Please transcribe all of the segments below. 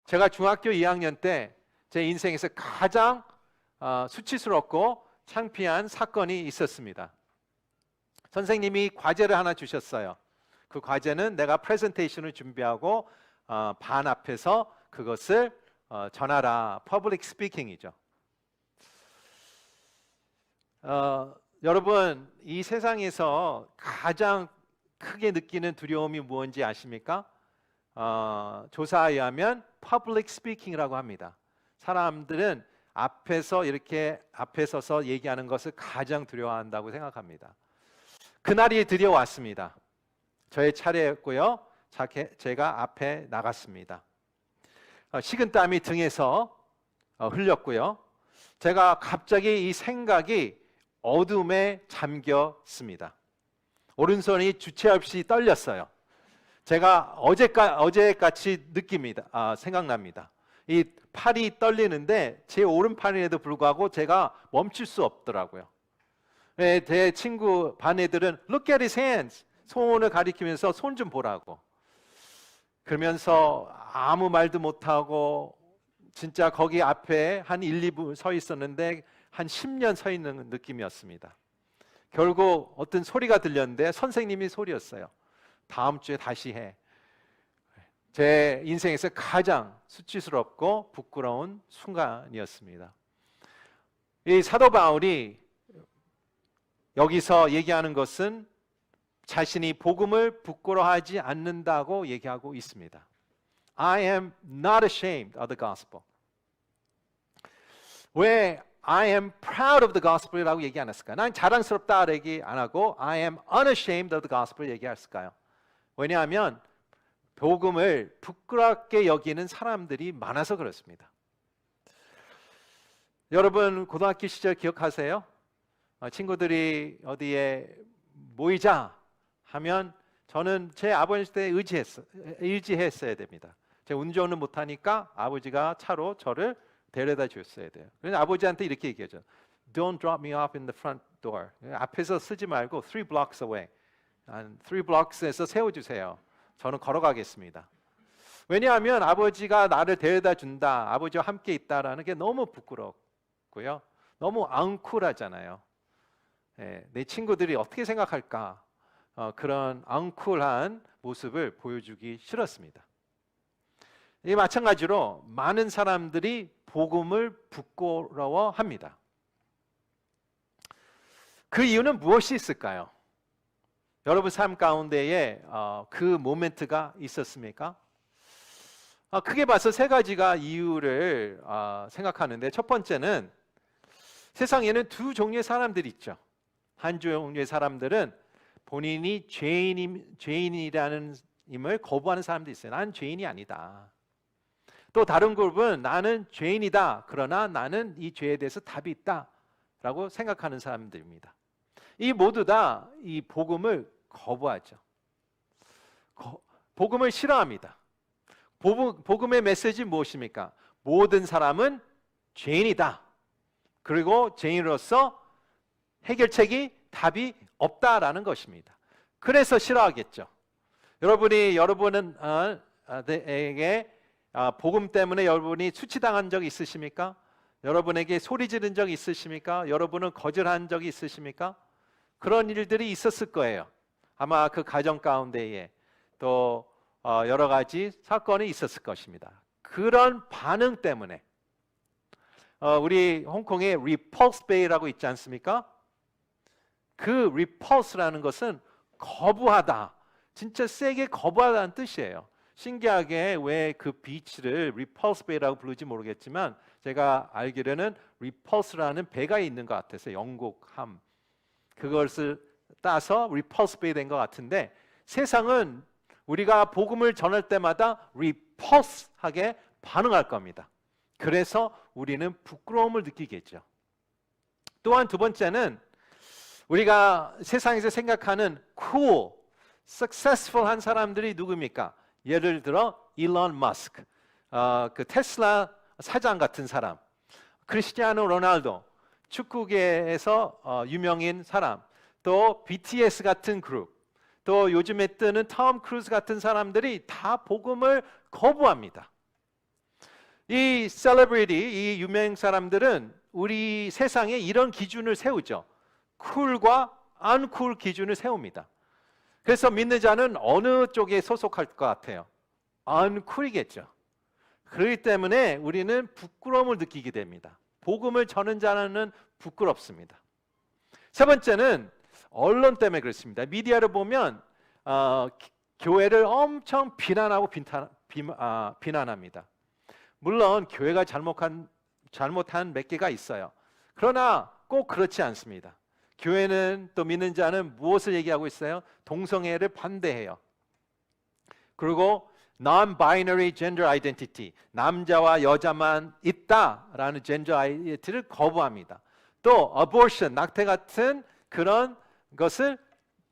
제가 중학교 2학년 때 제 인생에서 가장 수치스럽고 창피한 사건이 있었습니다. 선생님이 과제를 하나 주셨어요. 그 과제는 내가 프레젠테이션을 준비하고 반 앞에서 그것을 전하라. 퍼블릭 스피킹이죠. 여러분, 이 세상에서 가장 크게 느끼는 두려움이 무엇인지 아십니까? 조사에 의하면 퍼블릭 스피킹이라고 합니다. 사람들은 앞에서 이렇게 앞에 서서 얘기하는 것을 가장 두려워한다고 생각합니다. 그날이 드디어 왔습니다. 저의 차례였고요. 제가 앞에 나갔습니다. 식은땀이 등에서 흘렸고요. 제가 갑자기 이 생각이 어둠에 잠겼습니다. 오른손이 주체 없이 떨렸어요. 제가 어제같이 느낍니다. 생각납니다. 이 팔이 떨리는데 제 오른팔에도 불구하고 제가 멈출 수 없더라고요. 제 친구 반 애들은 Look at his hands. 손을 가리키면서 손 좀 보라고. 그러면서 아무 말도 못하고 진짜 거기 앞에 한 1, 2분 서 있었는데 한 10년 서 있는 느낌이었습니다. 결국 어떤 소리가 들렸는데 선생님이 소리였어요. 다음 주에 다시 해. 제 인생에서 가장 수치스럽고 부끄러운 순간이었습니다. 이 사도 바울이 여기서 얘기하는 것은 자신이 복음을 부끄러워하지 않는다고 얘기하고 있습니다. I am not ashamed of the gospel. 왜 I am proud of the gospel이라고 얘기 안 했을까요? 난 자랑스럽다 얘기 안 하고 I am unashamed of the gospel 얘기했을까요? 왜냐하면 복음을 부끄럽게 여기는 사람들이 많아서 그렇습니다. 여러분 고등학교 시절 기억하세요? 친구들이 어디에 모이자 하면 저는 제 아버지 때 의지했어야 됩니다. 제가 운전을 못하니까 아버지가 차로 저를 데려다 줬어야 돼요. 그래서 아버지한테 이렇게 얘기하죠. Don't drop me off in the front door. 앞에서 쓰지 말고 3 blocks away. 한 3 blocks에서 세워주세요. 저는 걸어가겠습니다. 왜냐하면 아버지가 나를 데려다 준다, 아버지와 함께 있다라는 게 너무 부끄럽고요. 너무 앙쿨하잖아요. 내 친구들이 어떻게 생각할까? 그런 앙쿨한 모습을 보여주기 싫었습니다. 이 마찬가지로 많은 사람들이 복음을 부끄러워합니다. 그 이유는 무엇이 있을까요? 여러분 삶 가운데에 그 모멘트가 있었습니까? 크게 봐서 3가지가 이유를 생각하는데, 첫 번째는 세상에는 2 종류의 사람들이 있죠. 한 종류의 사람들은 본인이 죄인이라는 임을 거부하는 사람도 있어요. 난 죄인이 아니다. 또 다른 그룹은 나는 죄인이다. 그러나 나는 이 죄에 대해서 답이 있다. 라고 생각하는 사람들입니다. 이 모두 다 이 복음을 거부하죠. 복음을 싫어합니다. 복음의 메시지 무엇입니까? 모든 사람은 죄인이다. 그리고 죄인으로서 해결책이 답이 없다라는 것입니다. 그래서 싫어하겠죠. 여러분에게 복음 때문에 여러분이 수치당한 적 있으십니까? 여러분에게 소리 지른 적 있으십니까? 여러분은 거절한 적이 있으십니까? 그런 일들이 있었을 거예요. 아마 그 가정 가운데에 또 여러 가지 사건이 있었을 것입니다. 그런 반응 때문에 우리 홍콩에 repulse bay라고 있지 않습니까? 그 repulse라는 것은 거부하다, 진짜 세게 거부하다는 뜻이에요. 신기하게 왜 그 비치를 repulse bay라고 부르지 모르겠지만 제가 알기로는 repulse라는 배가 있는 것 같아서 영국 함, 그것을 따서 repulse bay 된 것 같은데, 세상은 우리가 복음을 전할 때마다 repulse하게 반응할 겁니다. 그래서 우리는 부끄러움을 느끼겠죠. 또한 2번째는 우리가 세상에서 생각하는 cool, successful 한 사람들이 누굽니까? 예를 들어 일론 머스크, 그 테슬라 사장 같은 사람, 크리스티아노 로날도, 축구계에서 유명인 사람, 또 BTS 같은 그룹, 또 요즘에 뜨는 톰 크루즈 같은 사람들이 다 복음을 거부합니다. 이 셀러브리티, 이 유명 사람들은 우리 세상에 이런 기준을 세우죠. 쿨과 안쿨 기준을 세웁니다. 그래서 믿는 자는 어느 쪽에 소속할 것 같아요? 안쿨이겠죠. 그렇기 때문에 우리는 부끄러움을 느끼게 됩니다. 복음을 전하는 자는 부끄럽습니다. 세 번째는 언론 때문에 그렇습니다. 미디어를 보면 교회를 엄청 비난하고 비난합니다. 물론 교회가 잘못한 몇 개가 있어요. 그러나 꼭 그렇지 않습니다. 교회는 또 믿는 자는 무엇을 얘기하고 있어요? 동성애를 반대해요. 그리고 non-binary gender identity, 남자와 여자만 있다라는 젠더 아이덴티티를 거부합니다. 또 abortion, 낙태 같은 그런 것을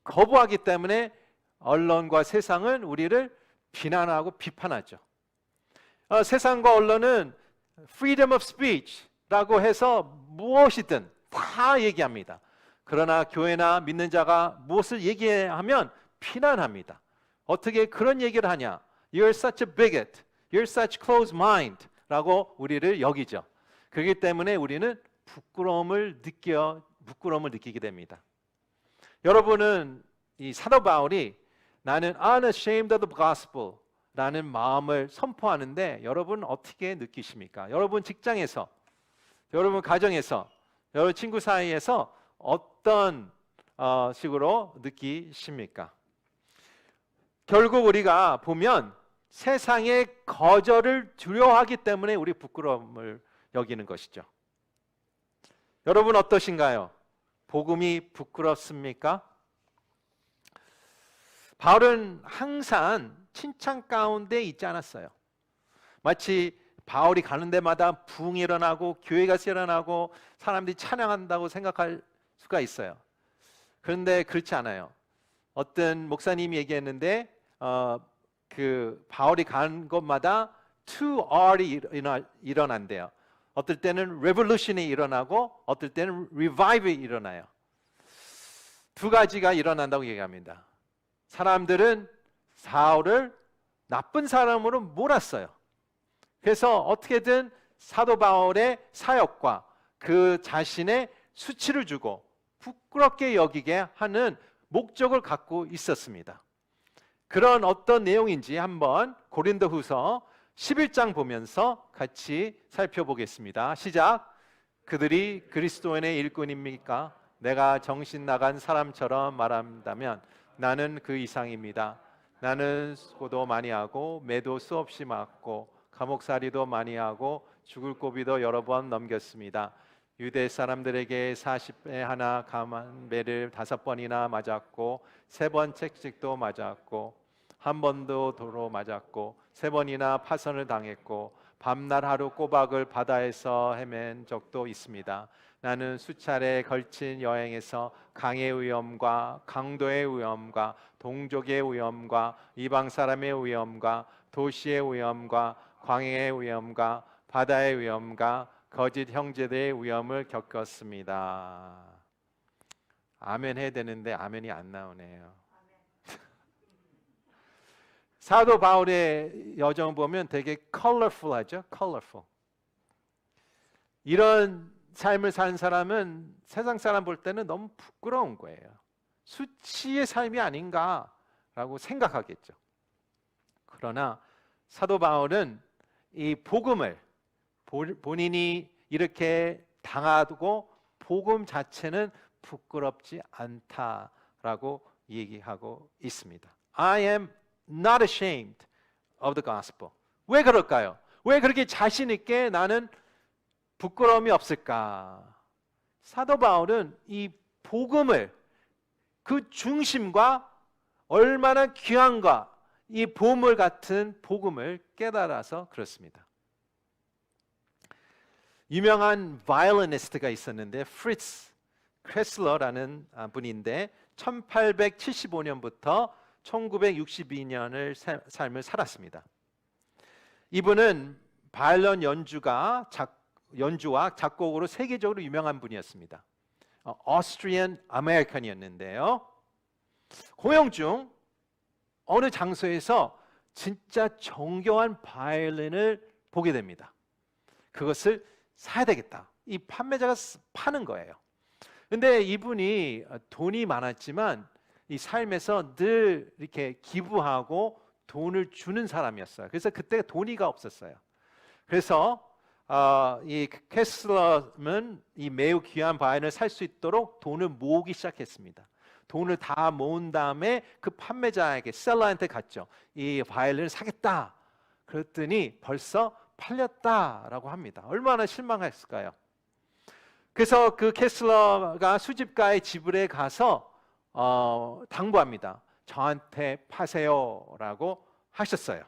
거부하기 때문에 언론과 세상은 우리를 비난하고 비판하죠. 세상과 언론은 freedom of speech라고 해서 무엇이든 다 얘기합니다. 그러나 교회나 믿는 자가 무엇을 얘기하면 비난합니다. 어떻게 그런 얘기를 하냐? You're such a bigot. You're such closed mind. 라고 우리를 여기죠. 그렇기 때문에 우리는 부끄러움을 느끼게 됩니다. 여러분은 이 사도 바울이 나는 unashamed of the gospel 라는 마음을 선포하는데 여러분 어떻게 느끼십니까? 여러분 직장에서, 여러분 가정에서, 여러분 친구 사이에서 어떤 식으로 느끼십니까? 결국 우리가 보면 세상의 거절을 두려워하기 때문에 우리 부끄러움을 여기는 것이죠. 여러분 어떠신가요? 복음이 부끄럽습니까? 바울은 항상 칭찬 가운데 있지 않았어요. 마치 바울이 가는 데마다 부흥이 일어나고 교회가 일어나고 사람들이 찬양한다고 생각할 수가 있어요. 그런데 그렇지 않아요. 어떤 목사님이 얘기했는데 그 바울이 간 곳마다 2R이 일어난대요. 어떨 때는 revolution이 일어나고 어떨 때는 revive이 일어나요. 두 가지가 일어난다고 얘기합니다. 사람들은 바울을 나쁜 사람으로 몰았어요. 그래서 어떻게든 사도 바울의 사역과 그 자신의 수치를 주고 부끄럽게 여기게 하는 목적을 갖고 있었습니다. 그런 어떤 내용인지 한번 고린도후서 11장 보면서 같이 살펴보겠습니다. 시작. 그들이 그리스도인의 일꾼입니까? 내가 정신 나간 사람처럼 말한다면 나는 그 이상입니다. 나는 수고도 많이 하고 매도 수없이 맞고 감옥살이도 많이 하고 죽을 고비도 여러 번 넘겼습니다. 유대 사람들에게 40배 하나 감한 배를 5번이나 맞았고 3번 채찍도 맞았고 한 번도 도로 맞았고 3번이나 파선을 당했고 밤낮 하루 꼬박을 바다에서 헤맨 적도 있습니다. 나는 수차례 걸친 여행에서 강의 위험과 강도의 위험과 동족의 위험과 이방 사람의 위험과 도시의 위험과 광야의 위험과 바다의 위험과 거짓 형제들의 위험을 겪었습니다. 아멘 해야 되는데 아멘이 안 나오네요. 사도 바울의 여정 보면 되게 컬러풀하죠. 컬러풀. 이런 삶을 사는 사람은 세상 사람 볼 때는 너무 부끄러운 거예요. 수치의 삶이 아닌가라고 생각하겠죠. 그러나 사도 바울은 이 복음을 본인이 이렇게 당하고 복음 자체는 부끄럽지 않다라고 얘기하고 있습니다. I am not ashamed of the gospel. 왜 그럴까요? 왜 그렇게 자신 있게 나는 부끄러움이 없을까? 사도 바울은 이 복음을 그 중심과 얼마나 귀한가 이 보물 같은 복음을 깨달아서 그렇습니다. 유명한 바이올리니스트가 있었는데 프리츠 크레슬러라는 분인데 1875년부터 1962년을 삶을 살았습니다. 이분은 바이올린 연주와 작곡으로 세계적으로 유명한 분이었습니다. 오스트리안 아메리칸이었는데요. 공연 중 어느 장소에서 진짜 정교한 바이올린을 보게 됩니다. 그것을 사야 되겠다. 이 판매자가 파는 거예요. 근데 이분이 돈이 많았지만 이 삶에서 늘 이렇게 기부하고 돈을 주는 사람이었어요. 그래서 그때 돈이가 없었어요. 그래서 이 캐슬러는 이 매우 귀한 바이올린을 살 수 있도록 돈을 모으기 시작했습니다. 돈을 다 모은 다음에 그 판매자에게, 셀러한테 갔죠. 이 바이올린을 사겠다. 그랬더니 벌써 팔렸다라고 합니다. 얼마나 실망했을까요? 그래서 그 캐슬러가 수집가의 집에 가서 당부합니다. 저한테 파세요라고 하셨어요.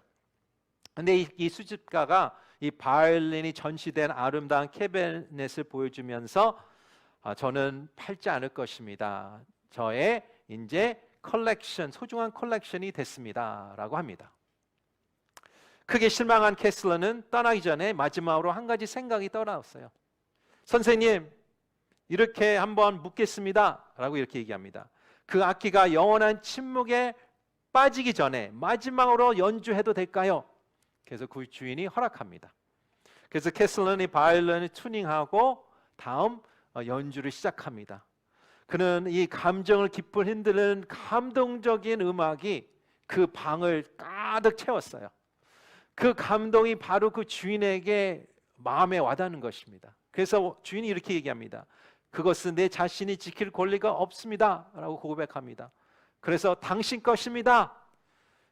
근데 이 수집가가 이 바이올린이 전시된 아름다운 캐비넷을 보여주면서 저는 팔지 않을 것입니다. 저의 이제 컬렉션, 소중한 컬렉션이 됐습니다라고 합니다. 크게 실망한 캐슬러는 떠나기 전에 마지막으로 한 가지 생각이 떠올랐어요. 선생님, 이렇게 한번 묻겠습니다 라고 이렇게 얘기합니다. 그 악기가 영원한 침묵에 빠지기 전에 마지막으로 연주해도 될까요? 그래서 그 주인이 허락합니다. 그래서 캐슬러는 이 바이올린을 튜닝하고 다음 연주를 시작합니다. 그는 이 감정을 깊이 흔드는 감동적인 음악이 그 방을 가득 채웠어요. 그 감동이 바로 그 주인에게 마음에 와닿는 것입니다. 그래서 주인이 이렇게 얘기합니다. 그것은 내 자신이 지킬 권리가 없습니다 라고 고백합니다. 그래서 당신 것입니다.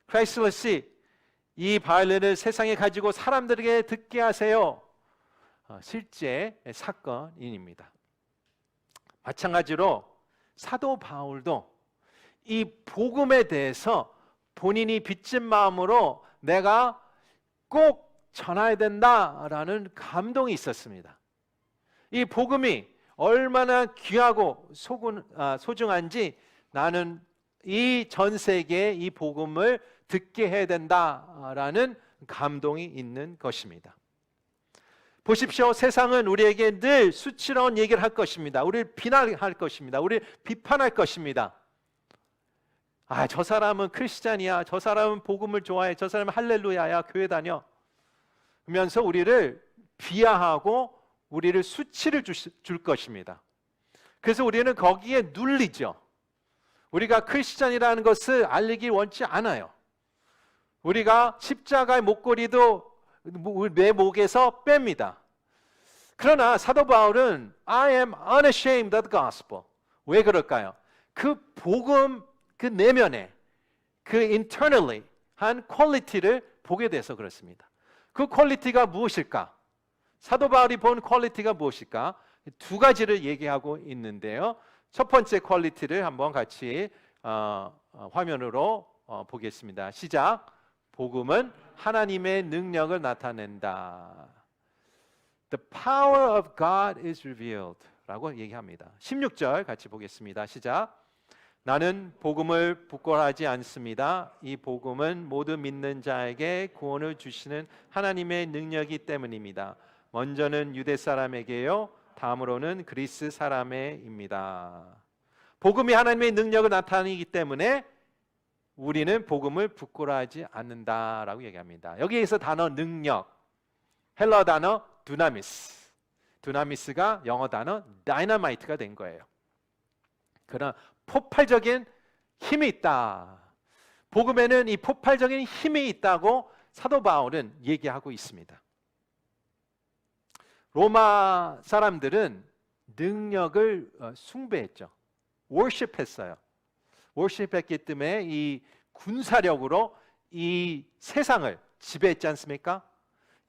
크라이슬러 씨, 이 바이올린을 세상에 가지고 사람들에게 듣게 하세요. 실제 사건입니다. 마찬가지로 사도 바울도 이 복음에 대해서 본인이 빚진 마음으로 내가 꼭 전해야 된다라는 감동이 있었습니다. 이 복음이 얼마나 귀하고 소중한지 나는 이 전 세계에 이 복음을 듣게 해야 된다라는 감동이 있는 것입니다. 보십시오. 세상은 우리에게 늘 수치로운 얘기를 할 것입니다. 우리를 비난할 것입니다. 우리를 비판할 것입니다. 저 사람은 크리스찬이야. 저 사람은 복음을 좋아해. 저 사람은 할렐루야야. 교회 다녀. 그러면서 우리를 비하하고 우리를 수치를 줄 것입니다. 그래서 우리는 거기에 눌리죠. 우리가 크리스찬이라는 것을 알리기 원치 않아요. 우리가 십자가의 목걸이도 내 목에서 뺍니다. 그러나 사도 바울은 I am unashamed of the gospel. 왜 그럴까요? 그 복음 그 내면에 그 internally 한 퀄리티를 보게 돼서 그렇습니다. 그 퀄리티가 무엇일까? 사도 바울이 본 퀄리티가 무엇일까? 두 가지를 얘기하고 있는데요. 첫 번째 퀄리티를 한번 같이 화면으로 보겠습니다. 시작. 복음은 하나님의 능력을 나타낸다. The power of God is revealed 라고 얘기합니다. 16절 같이 보겠습니다. 시작. 나는 복음을 부끄러워하지 않습니다. 이 복음은 모두 믿는 자에게 구원을 주시는 하나님의 능력이기 때문입니다. 먼저는 유대 사람에게요, 다음으로는 그리스 사람에입니다. 복음이 하나님의 능력을 나타내기 때문에 우리는 복음을 부끄러워하지 않는다라고 얘기합니다. 여기에서 단어 능력, 헬러 단어 두나미스, 두나미스가 영어 단어 다이너마이트가 된 거예요. 그런 폭발적인 힘이 있다. 복음에는 이 폭발적인 힘이 있다고 사도 바울은 얘기하고 있습니다. 로마 사람들은 능력을 숭배했죠. worship했어요. worship했기 때문에 이 군사력으로 이 세상을 지배했지 않습니까?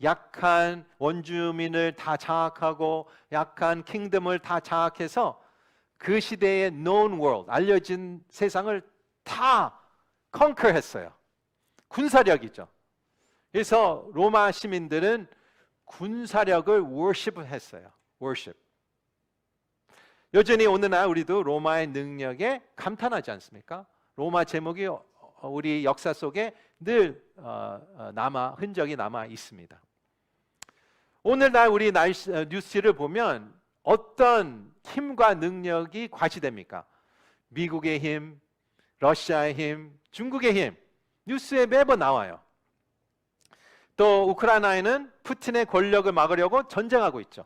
약한 원주민을 다 장악하고 약한 킹덤을 다 장악해서 그 시대의 known world, 알려진 세상을 다 conquer했어요. 군사력이죠. 그래서 로마 시민들은 군사력을 worship했어요. worship. 여전히 오늘날 우리도 로마의 능력에 감탄하지 않습니까? 로마 제목이 우리 역사 속에 늘 흔적이 남아 있습니다. 오늘날 우리 뉴스를 보면 어떤 힘과 능력이 과시됩니까? 미국의 힘, 러시아의 힘, 중국의 힘, 뉴스에 매번 나와요. 또 우크라이나에는 푸틴의 권력을 막으려고 전쟁하고 있죠.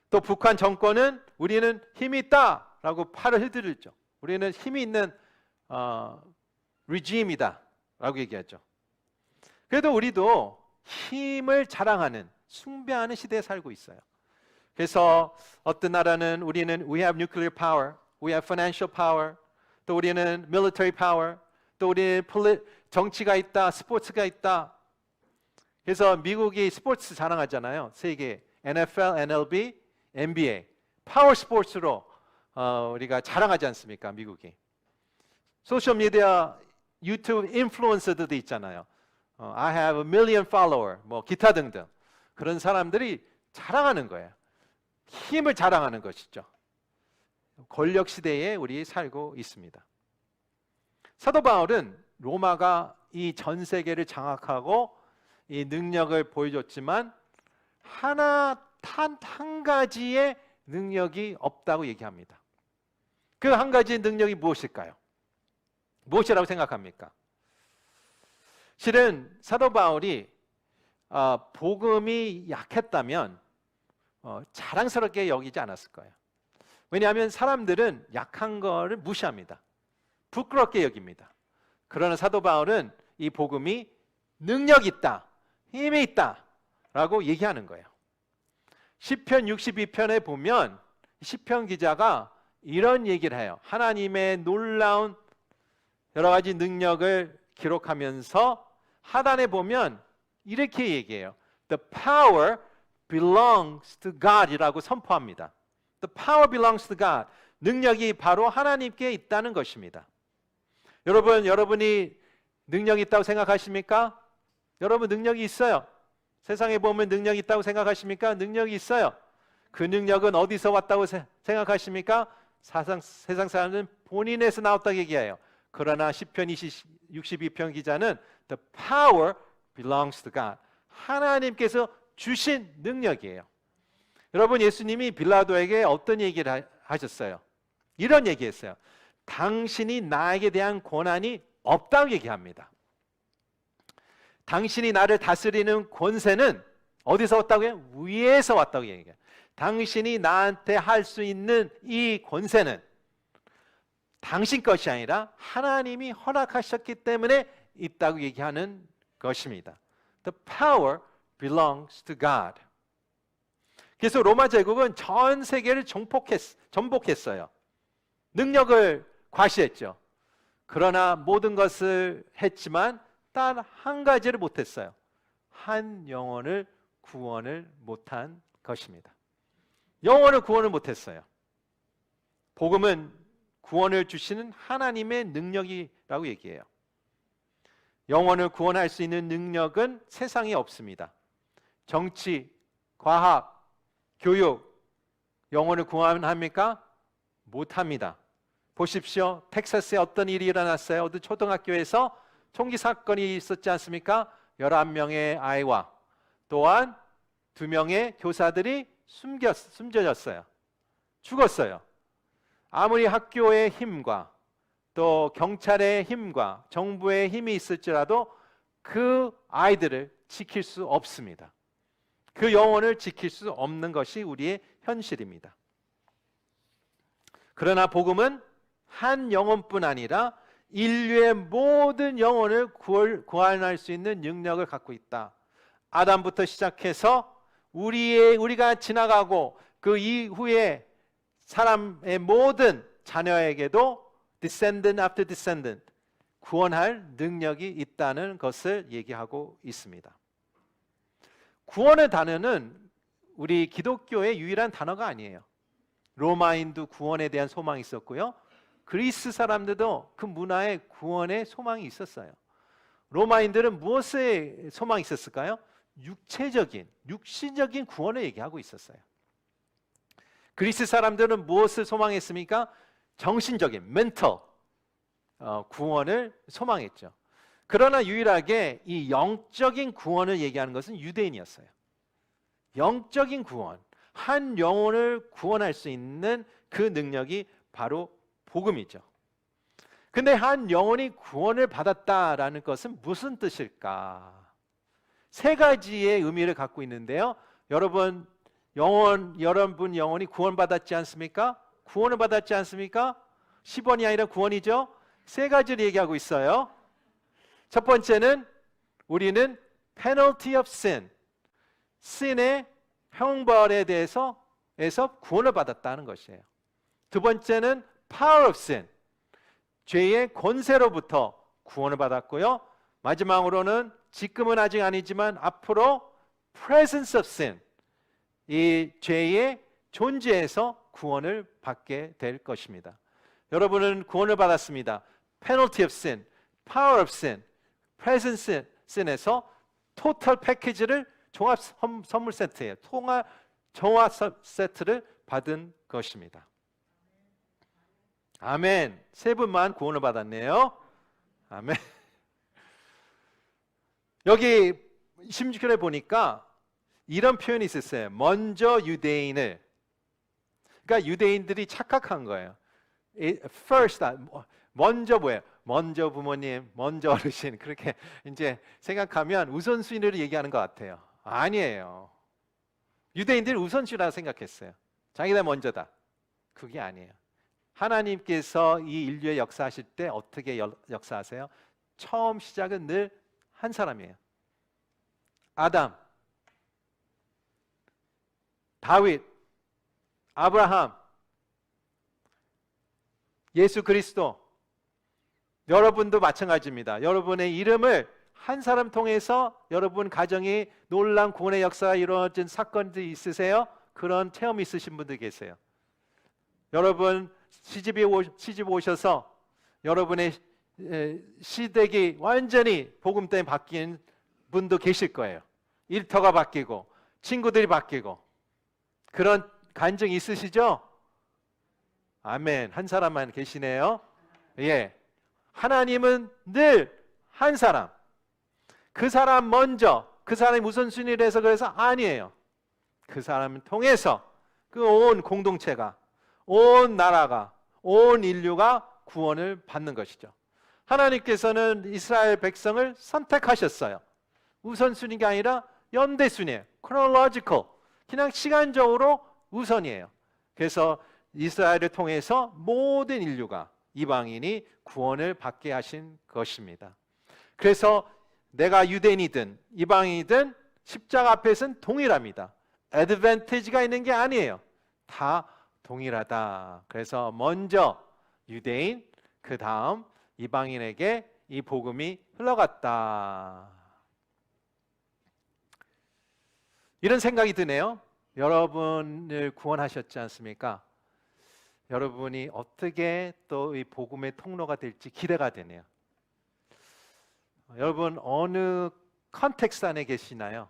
또 북한 정권은 우리는 힘이 있다라고 팔을 휘두르죠. 우리는 힘이 있는 리짐이다라고 얘기하죠. 그래도 우리도 힘을 자랑하는, 숭배하는 시대에 살고 있어요. 그래서 어떤 나라는 우리는 we have nuclear power, we have financial power, 또 우리는 military power, 또 우리는 정치가 있다, 스포츠가 있다. 그래서 미국이 스포츠 자랑하잖아요. 세계 NFL, MLB, NBA 파워 스포츠로 우리가 자랑하지 않습니까? 미국이. 소셜미디어 유튜브 인플루언서들도 있잖아요. I have a million follower, 뭐 기타 등등. 그런 사람들이 자랑하는 거예요. 힘을 자랑하는 것이죠. 권력 시대에 우리 살고 있습니다. 사도 바울은 로마가 이 전 세계를 장악하고 이 능력을 보여줬지만 한 가지의 능력이 없다고 얘기합니다. 그 한 가지의 능력이 무엇일까요? 무엇이라고 생각합니까? 실은 사도 바울이 복음이 약했다면 자랑스럽게 여기지 않았을 거예요. 왜냐하면 사람들은 약한 거를 무시합니다. 부끄럽게 여깁니다. 그러나 사도 바울은 이 복음이 능력이 있다, 힘이 있다 라고 얘기하는 거예요. 시편 62편에 보면 시편 기자가 이런 얘기를 해요. 하나님의 놀라운 여러 가지 능력을 기록하면서 하단에 보면 이렇게 얘기해요. The power belongs to God 이라고 선포합니다. The power belongs to God. 능력이 바로 하나님께 있다는 것입니다. 여러분이 능력이 있다고 생각하십니까? 여러분 능력이 있어요. 세상에 보면 능력이 있다고 생각하십니까? 능력이 있어요. 그 능력은 어디서 왔다고 생각하십니까? 세상 사람은 본인에서 나왔다고 얘기해요. 그러나 시편 62편 기자는 The power belongs to God. 하나님께서 주신 능력이에요. 여러분 예수님이 빌라도에게 어떤 얘기를 하셨어요? 이런 얘기했어요. 당신이 나에게 대한 권한이 없다고 얘기합니다. 당신이 나를 다스리는 권세는 어디서 왔다고 해요? 위에서 왔다고 얘기해요. 당신이 나한테 할 수 있는 이 권세는 당신 것이 아니라 하나님이 허락하셨기 때문에 있다고 얘기하는 것입니다. The power belongs to God. 그래서 로마 제국은 전 세계를 정복했어요. 능력을 과시했죠. 그러나 모든 것을 했지만 단 한 가지를 못했어요. 한 영혼을 구원을 못한 것입니다. 영혼을 구원을 못했어요. 복음은 구원을 주시는 하나님의 능력이라고 얘기해요. 영혼을 구원할 수 있는 능력은 세상에 없습니다. 정치, 과학, 교육, 영혼을 구원합니까? 못합니다. 보십시오. 텍사스에 어떤 일이 일어났어요. 어떤 초등학교에서 총기 사건이 있었지 않습니까? 11명의 아이와 또한 2명의 교사들이 숨겨졌어요. 죽었어요. 아무리 학교의 힘과 또 경찰의 힘과 정부의 힘이 있을지라도 그 아이들을 지킬 수 없습니다. 그 영혼을 지킬 수 없는 것이 우리의 현실입니다. 그러나 복음은 한 영혼뿐 아니라 인류의 모든 영혼을 구원할 수 있는 능력을 갖고 있다. 아담부터 시작해서 우리가 지나가고 그 이후에 사람의 모든 자녀에게도 descendant after descendant 구원할 능력이 있다는 것을 얘기하고 있습니다. 구원의 단어는 우리 기독교의 유일한 단어가 아니에요. 로마인도 구원에 대한 소망이 있었고요. 그리스 사람들도 그 문화에 구원의 소망이 있었어요. 로마인들은 무엇에 소망이 있었을까요? 육신적인 구원을 얘기하고 있었어요. 그리스 사람들은 무엇을 소망했습니까? 정신적인, mental 구원을 소망했죠. 그러나 유일하게 이 영적인 구원을 얘기하는 것은 유대인이었어요. 영적인 구원, 한 영혼을 구원할 수 있는 그 능력이 바로 복음이죠. 근데 한 영혼이 구원을 받았다라는 것은 무슨 뜻일까? 세 가지의 의미를 갖고 있는데요. 여러분 영혼이 구원받았지 않습니까? 구원을 받았지 않습니까? 10원이 아니라 구원이죠. 세 가지를 얘기하고 있어요. 첫 번째는 우리는 penalty of sin, sin의 형벌에 대해서 구원을 받았다는 것이에요. 두 번째는 power of sin, 죄의 권세로부터 구원을 받았고요. 마지막으로는 지금은 아직 아니지만 앞으로 presence of sin, 이 죄의 존재에서 구원을 받게 될 것입니다. 여러분은 구원을 받았습니다. penalty of sin, power of sin, presence of sin에서 토탈 패키지를 종합 선물 세트예요. 종합 세트를 받은 것입니다. 아멘. 세 분만 구원을 받았네요. 아멘. 여기 16절에 보니까 이런 표현이 있었어요. 먼저 유대인을. 그러니까 유대인들이 착각한 거예요. First, 먼저 뭐예요? 먼저 부모님, 먼저 어르신, 그렇게 이제 생각하면 우선순위를 얘기하는 것 같아요. 아니에요. 유대인들이 우선순위라고 생각했어요. 자기가 먼저다. 그게 아니에요. 하나님께서 이 인류의 역사하실 때 어떻게 역사하세요? 처음 시작은 늘 한 사람이에요. 아담, 다윗, 아브라함, 예수 그리스도. 여러분도 마찬가지입니다. 여러분의 이름을 한 사람 통해서 여러분 가정이 놀라운 구원의 역사가 이루어진 사건들이 있으세요? 그런 체험이 있으신 분들 계세요. 여러분 시집 오셔서 여러분의 시댁이 완전히 복음 때문에 바뀐 분도 계실 거예요. 일터가 바뀌고 친구들이 바뀌고 그런 간증이 있으시죠? 아멘. 한 사람만 계시네요. 예. 하나님은 늘 한 사람. 그 사람 먼저, 그 사람이 우선순위를 해서 그래서 아니에요. 그 사람을 통해서 그 온 공동체가, 온 나라가, 온 인류가 구원을 받는 것이죠. 하나님께서는 이스라엘 백성을 선택하셨어요. 우선순위가 아니라 연대순위예요. chronological. 그냥 시간적으로 우선이에요. 그래서 이스라엘을 통해서 모든 인류가, 이방인이 구원을 받게 하신 것입니다. 그래서 내가 유대인이든 이방인이든 십자가 앞에서는 동일합니다. 애드밴티지가 있는 게 아니에요. 다 동일하다. 그래서 먼저 유대인, 그 다음 이방인에게 이 복음이 흘러갔다. 이런 생각이 드네요. 여러분을 구원하셨지 않습니까? 여러분이 어떻게 또 이 복음의 통로가 될지 기대가 되네요. 여러분 어느 컨텍스트 안에 계시나요?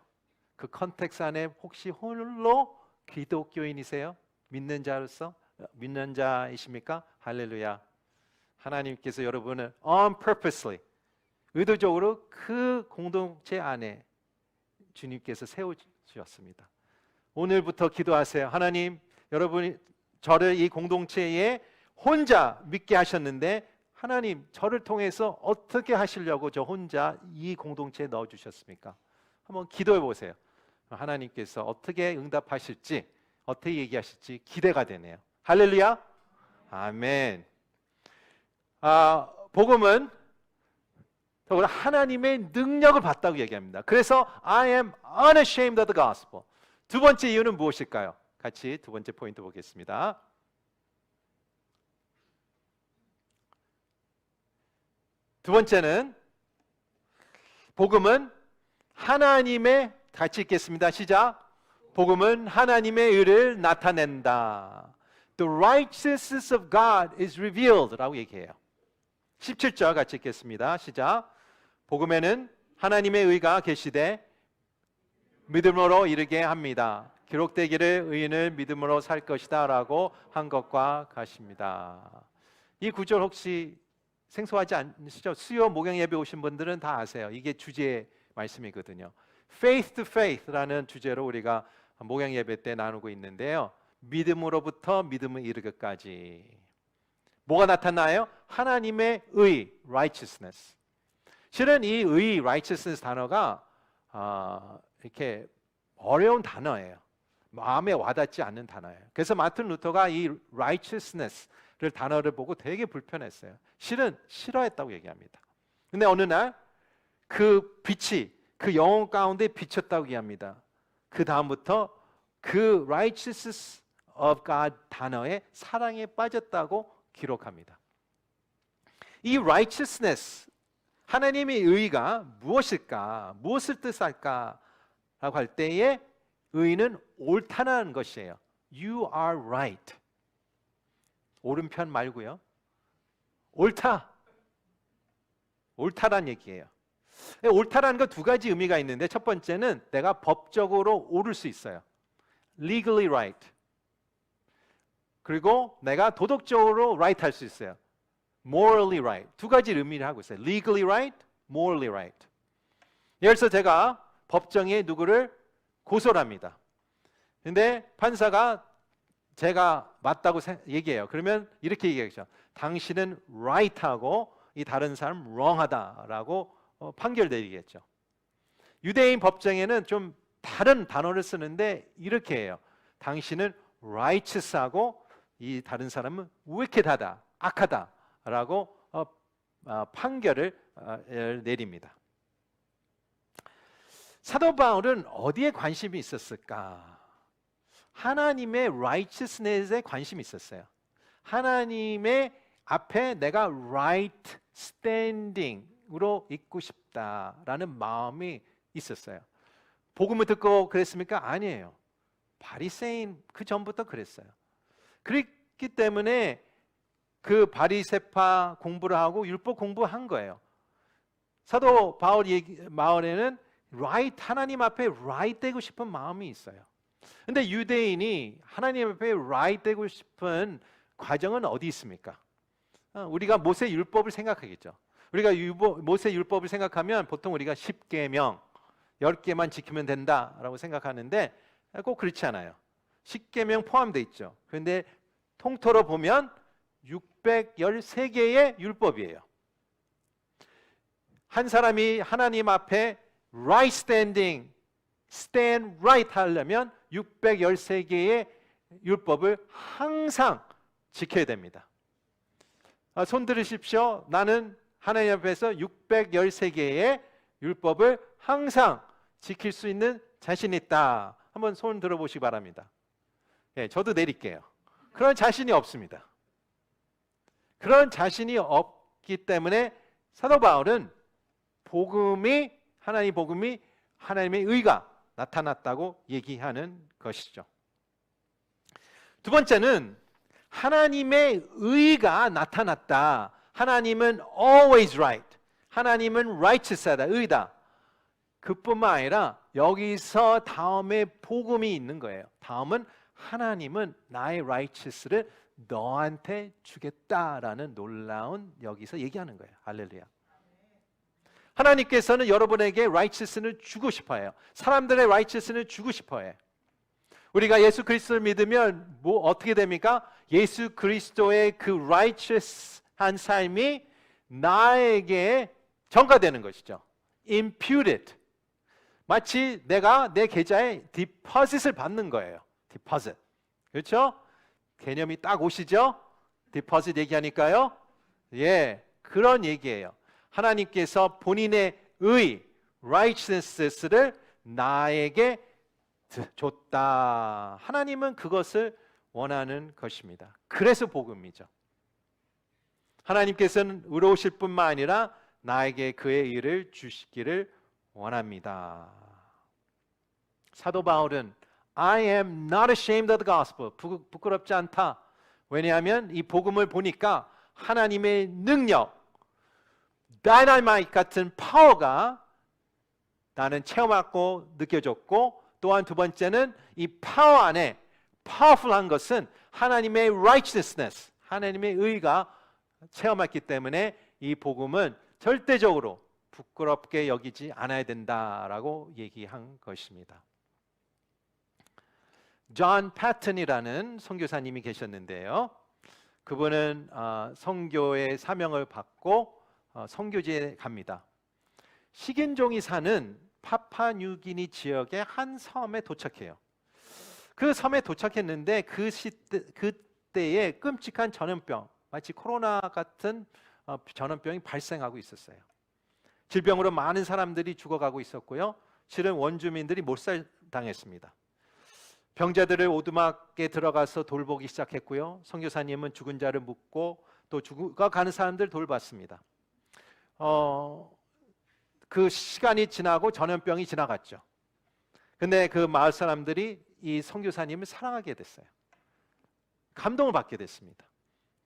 그 컨텍스트 안에 혹시 홀로 기독교인이세요? 믿는 자로서? 믿는 자이십니까? 할렐루야. 하나님께서 여러분을 on purposely, 의도적으로 그 공동체 안에 주님께서 세워주셨습니다. 오늘부터 기도하세요. 하나님, 여러분이 저를 이 공동체에 혼자 믿게 하셨는데 하나님, 저를 통해서 어떻게 하시려고 저 혼자 이 공동체에 넣어주셨습니까? 한번 기도해 보세요. 하나님께서 어떻게 응답하실지, 어떻게 얘기하실지 기대가 되네요. 할렐루야. 아멘. 복음은 더불어 하나님의 능력을 받다고 얘기합니다. 그래서 I am unashamed of the gospel. 두 번째 이유는 무엇일까요? 같이 두 번째 포인트 보겠습니다. 두 번째는 복음은 하나님의, 같이 읽겠습니다. 시작. 복음은 하나님의 의를 나타낸다. The righteousness of God is revealed 라고 얘기해요. 17절 같이 읽겠습니다. 시작. 복음에는 하나님의 의가 계시되 믿음으로 이르게 합니다. 기록되기를 의인을 믿음으로 살 것이다 라고 한 것과 같습니다. 이 구절 혹시 생소하지 않으시죠? 수요 목양 예배 오신 분들은 다 아세요. 이게 주제의 말씀이거든요. Faith to Faith라는 주제로 우리가 목양 예배 때 나누고 있는데요. 믿음으로부터 믿음을 이르기까지. 뭐가 나타나요? 하나님의 의, righteousness. 실은 이 의, righteousness 단어가 이렇게 어려운 단어예요. 마음에 와닿지 않는 단어예요. 그래서 마틴 루터가 이 righteousness를 단어를 보고 되게 불편했어요. 실은 싫어했다고 얘기합니다. 근데 어느 날 그 빛이 그 영혼 가운데 비쳤다고 얘기합니다. 그 다음부터 그 righteousness of God 단어에 사랑에 빠졌다고 기록합니다. 이 righteousness, 하나님의 의가 무엇일까? 무엇을 뜻할까? 라고 할 때에 의는 옳다는 것이에요. You are right. 오른편 말고요. 옳다. 옳다란 얘기예요. 옳다라는 거 두 가지 의미가 있는데 첫 번째는 내가 법적으로 옳을 수 있어요. Legally right. 그리고 내가 도덕적으로 right 할 수 있어요. Morally right. 두 가지 의미를 하고 있어요. Legally right, morally right. 예를 들어서 제가 법정에 누구를 고소를 합니다. 근데 판사가 제가 맞다고 얘기해요. 그러면 이렇게 얘기하죠. 당신은 right하고 이 다른 사람 wrong하다라고 판결 내리겠죠. 유대인 법정에는 좀 다른 단어를 쓰는데 이렇게 해요. 당신은 righteous하고 이 다른 사람은 wicked하다, 악하다라고 판결을 내립니다. 사도 바울은 어디에 관심이 있었을까? 하나님의 righteousness에 관심이 있었어요. 하나님의 앞에 내가 right standing으로 있고 싶다라는 마음이 있었어요. 복음을 듣고 그랬습니까? 아니에요. 바리새인 그 전부터 그랬어요. 그랬기 때문에 그 바리새파 공부를 하고 율법 공부한 거예요. 사도 바울 마을에는 right, 하나님 앞에 right 되고 싶은 마음이 있어요. 근데 유대인이 하나님 앞에 right 되고 싶은 과정은 어디 있습니까? 우리가 모세 율법을 생각하겠죠. 우리가 모세 율법을 생각하면 보통 우리가 10계명 10개만 지키면 된다라고 생각하는데 꼭 그렇지 않아요. 10계명 포함되어 있죠. 그런데 통틀어 보면 613개의 율법이에요. 한 사람이 하나님 앞에 right standing, stand right 하려면 613개의 율법을 항상 지켜야 됩니다. 손 들으십시오. 나는 하나님 앞에서 613개의 율법을 항상 지킬 수 있는 자신이 있다. 한번 손 들어보시기 바랍니다. 예, 저도 내릴게요. 그런 자신이 없습니다. 그런 자신이 없기 때문에 사도 바울은 복음이 하나님의 의가 나타났다고 얘기하는 것이죠. 두 번째는 하나님의 의가 나타났다. 하나님은 always right. 하나님은 righteous하다. 의다. 그뿐만 아니라 여기서 다음에 복음이 있는 거예요. 다음은 하나님은 나의 righteous를 너한테 주겠다라는 놀라운 여기서 얘기하는 거예요. 할렐루야. 하나님께서는 여러분에게 righteous를 주고 싶어요. 사람들의 righteous를 주고 싶어요. 우리가 예수 그리스도를 믿으면 어떻게 됩니까? 예수 그리스도의 그 righteous한 삶이 나에게 전가되는 것이죠. imputed. 마치 내가 내 계좌에 deposit을 받는 거예요. deposit. 그렇죠? 개념이 딱 오시죠? deposit 얘기하니까요. 예, 그런 얘기예요. 하나님께서 본인의 의, righteousness를 나에게 줬다. 하나님은 그것을 원하는 것입니다. 그래서 복음이죠. 하나님께서는 의로우실 뿐만 아니라 나에게 그의 의를 주시기를 원합니다. 사도 바울은 I am not ashamed of the gospel. 부끄럽지 않다. 왜냐하면 이 복음을 보니까 하나님의 능력, 다이나마이트 같은 파워가 나는 체험하고 느껴졌고, 또한 두 번째는 이 파워 안에 파워풀한 것은 하나님의 righteousness, 하나님의 의가 체험했기 때문에 이 복음은 절대적으로 부끄럽게 여기지 않아야 된다라고 얘기한 것입니다. 존 패튼이라는 선교사님이 계셨는데요. 그분은 선교의 사명을 받고 선교지에 갑니다. 식인종이 사는 파푸아뉴기니 지역의 한 섬에 도착해요. 그 섬에 도착했는데 그때에 끔찍한 전염병, 마치 코로나 같은 전염병이 발생하고 있었어요. 질병으로 많은 사람들이 죽어가고 있었고요. 실은 원주민들이 몰살당했습니다. 병자들을 오두막에 들어가서 돌보기 시작했고요. 선교사님은 죽은 자를 묻고 또 죽어가는 사람들 돌봤습니다. 그 시간이 지나고 전염병이 지나갔죠. 근데 그 마을 사람들이 이 선교사님을 사랑하게 됐어요. 감동을 받게 됐습니다.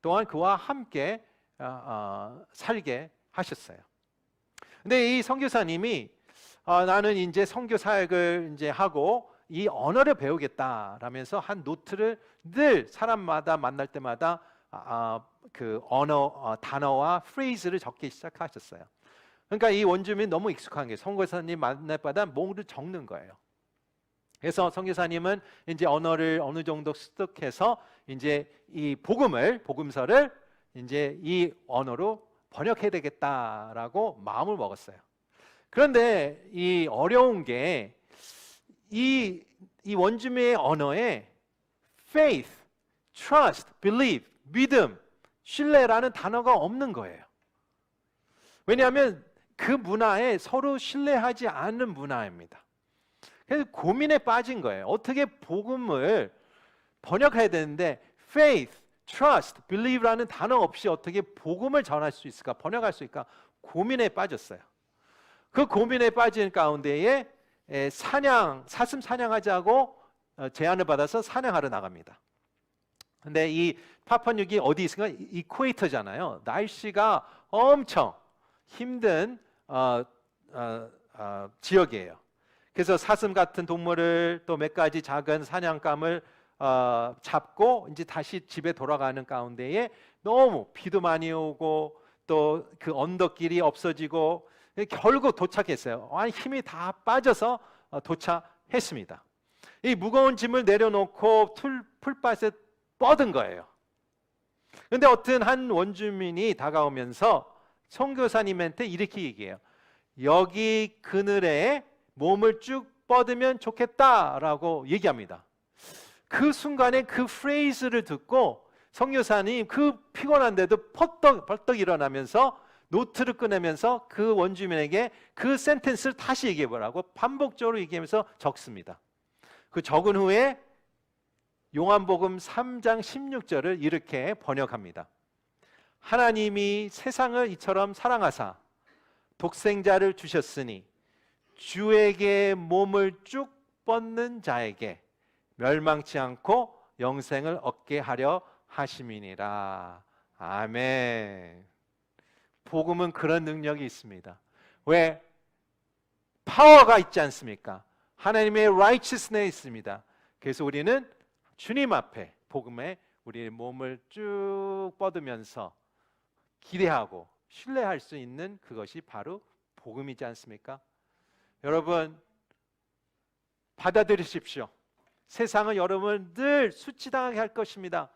또한 그와 함께 살게 하셨어요. 근데 이 선교사님이 나는 이제 선교 사역을 이제 하고 이 언어를 배우겠다라면서 한 노트를 늘 사람마다 만날 때마다 그 단어와 프레이즈를 적기 시작하셨어요. 그러니까 이 원주민 너무 익숙한 게 선교사님 만날 때마다 뭐를 적는 거예요. 그래서 선교사님은 이제 언어를 어느 정도 습득해서 이제 이 복음서를 이제 이 언어로 번역해야 되겠다라고 마음을 먹었어요. 그런데 이 어려운 게 이 원주민의 언어에 faith, trust, believe, 믿음, 신뢰라는 단어가 없는 거예요. 왜냐하면 그 문화에 서로 신뢰하지 않는 문화입니다. 그래서 고민에 빠진 거예요. 어떻게 복음을 번역해야 되는데 faith, trust, believe라는 단어 없이 어떻게 복음을 전할 수 있을까, 번역할 수 있을까 고민에 빠졌어요. 그 고민에 빠진 가운데에 사슴 사냥하자고 제안을 받아서 사냥하러 나갑니다. 근데 이 파푸아뉴기니 어디 있을까? 이퀘이터잖아요. 날씨가 엄청 힘든 지역이에요. 그래서 사슴 같은 동물을 또 몇 가지 작은 사냥감을 잡고 이제 다시 집에 돌아가는 가운데에 너무 비도 많이 오고 또 그 언덕길이 없어지고 결국 도착했어요. 힘이 다 빠져서 도착했습니다. 이 무거운 짐을 내려놓고 풀밭에 뻗은 거예요. 그런데 어떤 한 원주민이 다가오면서 선교사님한테 이렇게 얘기해요. 여기 그늘에 몸을 쭉 뻗으면 좋겠다라고 얘기합니다. 그 순간에 그 프레이즈를 듣고 선교사님 그 피곤한데도 벌떡 일어나면서 노트를 꺼내면서 그 원주민에게 그 센텐스를 다시 얘기해 보라고 반복적으로 얘기하면서 적습니다. 그 적은 후에 요한복음 3장 16절을 이렇게 번역합니다. 하나님이 세상을 이처럼 사랑하사 독생자를 주셨으니 주에게 몸을 쭉 뻗는 자에게 멸망치 않고 영생을 얻게 하려 하심이니라. 아멘. 복음은 그런 능력이 있습니다. 왜? 파워가 있지 않습니까? 하나님의 righteousness 있습니다. 그래서 우리는 주님 앞에 복음에 우리의 몸을 쭉 뻗으면서 기대하고 신뢰할 수 있는 그것이 바로 복음이지 않습니까? 여러분 받아들이십시오. 세상은 여러분을 늘 수치당하게 할 것입니다.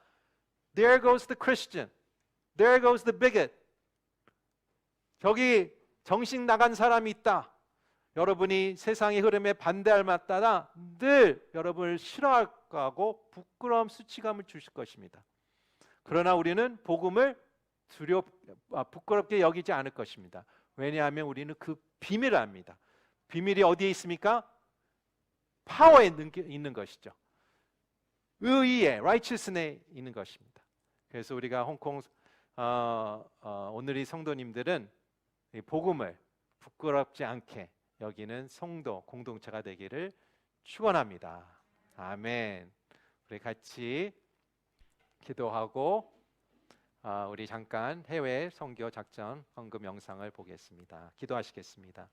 There goes the Christian. There goes the bigot. 저기 정신 나간 사람이 있다. 여러분이 세상의 흐름에 반대할 마따나 늘 여러분을 싫어하고 부끄러움, 수치감을 주실 것입니다. 그러나 우리는 복음을 부끄럽게 여기지 않을 것입니다. 왜냐하면 우리는 그 비밀을 압니다. 비밀이 어디에 있습니까? 파워에 있는 것이죠. 의의에, righteousness에 있는 것입니다. 그래서 우리가 홍콩 오늘의 성도님들은 이 복음을 부끄럽지 않게 여기는 성도 공동체가 되기를 축원합니다. 아멘. 우리 같이 기도하고 우리 잠깐 해외 선교 작전 헌금 영상을 보겠습니다. 기도하시겠습니다.